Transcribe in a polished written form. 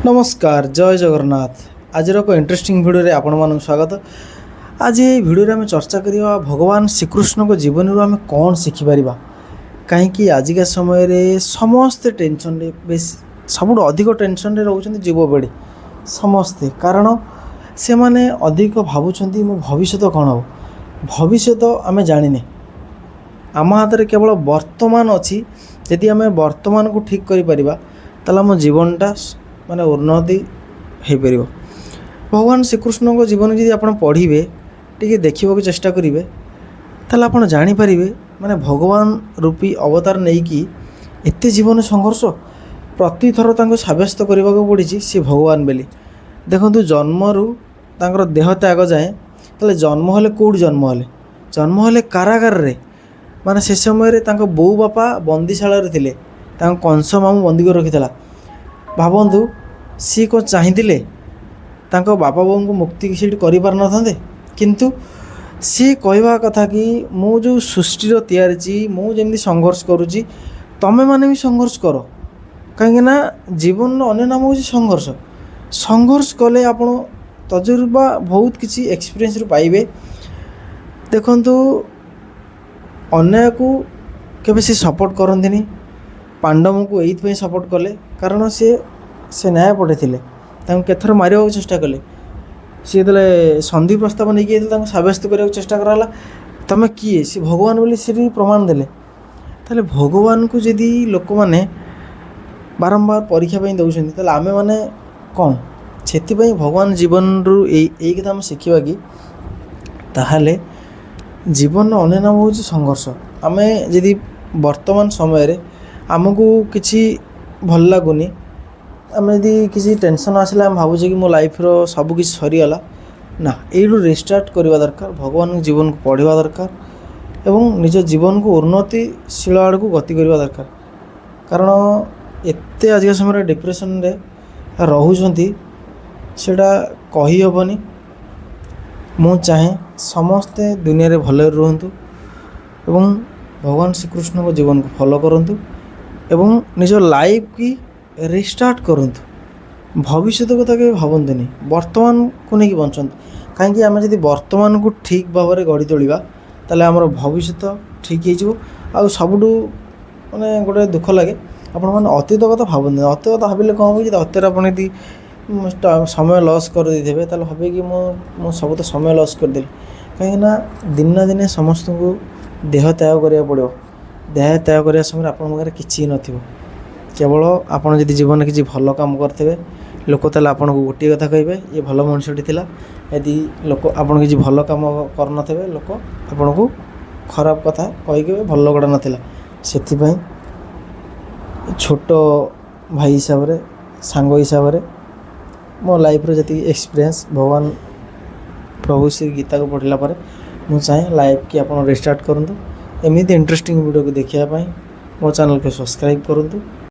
नमस्कार जय जगन्नाथ। आज एक इंटरेस्टिंग भिडियो आपण मानक स्वागत। आज ये भिडियो आम चर्चा करवा भगवान श्रीकृष्ण को जीवन रू आम कौन शिखिपर कहीं आजिका समय रे समस्ते टेंशन रे बेस सब अधिक टेंशन रे रोचंती युवपीढ़ी समस्ते कारण से माने अधिक भावुंट मो भविष्य कौन हो भविष्य आम जाने आम हाथ में केवल वर्तमान अच्छी यदि आम वर्तमान को ठीक कर आम जीवनटा माने उन्नति हो पार। भगवान श्रीकृष्ण को जीवन जी आप पढ़े टी देखा चेष्टा करेंगे ताल आप जापरेंगे माने भगवान रूपी अवतार नहीं कि एत जीवन संघर्ष प्रति थर सब्यस्त करने को पड़ी सी भगवान बेली देखु जन्मरू तांकर देह त्याग जाए ताले जन्म हेले कौट जन्म हेले कारागार रे माने से समय बो बापा बंदीशाला थे कंस मामू बंदी कर रखी भावतु सी को चाहिए बापा बों को मुक्ति सीट कर किंतु सी कहवा कथा कि मु जो सृष्टि तैयारी मुझे संघर्ष करुँची तमें मैंने भी संघर्ष कर कहीं जीवन अन्य नाम हूँ संघर्ष संघर्ष कले आप तजुर्बा बहुत किसी एक्सपीरियंस पाइबे। देखु अन्याय को केबे से सपोर्ट करती पांडव को ये सपोर्ट कले कारण से न्याय पठे केथर मार चेष्टा कले सी जो संधि प्रस्ताव नहीं सब्यस्त करने चेष्टा कराला तुम किए सी भगवान बोली सी प्रमाण देले ताले भगवान को जदि लोक मैंने बारंबार परीक्षा दौरान आमे मैंने कौन से भगवान जीवन रू यही कथा शिखा कि ताहले जीवन अन्य नाम हूँ संघर्ष आम जदि वर्तमान समय आमको किसी भल लगुनि आम यदि किसी टेंशन आसला आम भावुचे कि मो लाइफ रो सब किसी सरीगला ना यू रिस्टार्ट करवा दरकार भगवान जीवन को पढ़ा दरकार एवं निज जीवन को उन्नतिशील आड़ को गति करवा दरकार कारण एत आज समय डिप्रेशन रे रोचंती सेटा कही हेबनी। मु चाहे समस्ते दुनिया रे भले रुहंतु एवं भगवान श्रीकृष्ण को जीवन को फॉलो करंतु एवं निज लाइफ की रिस्टार्ट करंतु भविष्य कथा के भावंतुनि वर्तमान को नहीं बंचंतु कहीं आम जब वर्तमान को ठीक भाव में गढ़ी तोड़ा ताले आमर भविष्य ठीक हो सबुठू माने गोटे दुख लगे आपण मैंने अतीत कथा भावती अतीत कथा भाविले कौन हो अतीत आप समय लॉस कर देते ताले भावे कि मो सब तो समय लॉस करदेली कहीं दिन ना दिन समस्त को देह त्याग करा पड़ो देह त्याग करने समय आप किसी न केवल आपड़ जब जीवन किसी भल काम करते लोक ताले आपन को गोटे कथा कहे ये भल मनुष्यटी थिला यदि लोक आपन किसी भल काम करनथे लोक आपन को खराब कथा कहीकि भल गड़ा नाला से छोट भाई हिसाब रे सांग हिसाब रे मो लाइफ रो जति एक्सपीरियंस भगवान प्रभु श्री गीता को पढ़ला पर मु चाहे लाइफ की आपन रिस्टार्ट करंतु एमिति इंटरेस्टिंग वीडियो को देखिया पाई मो चैनल को सब्सक्राइब करंतु।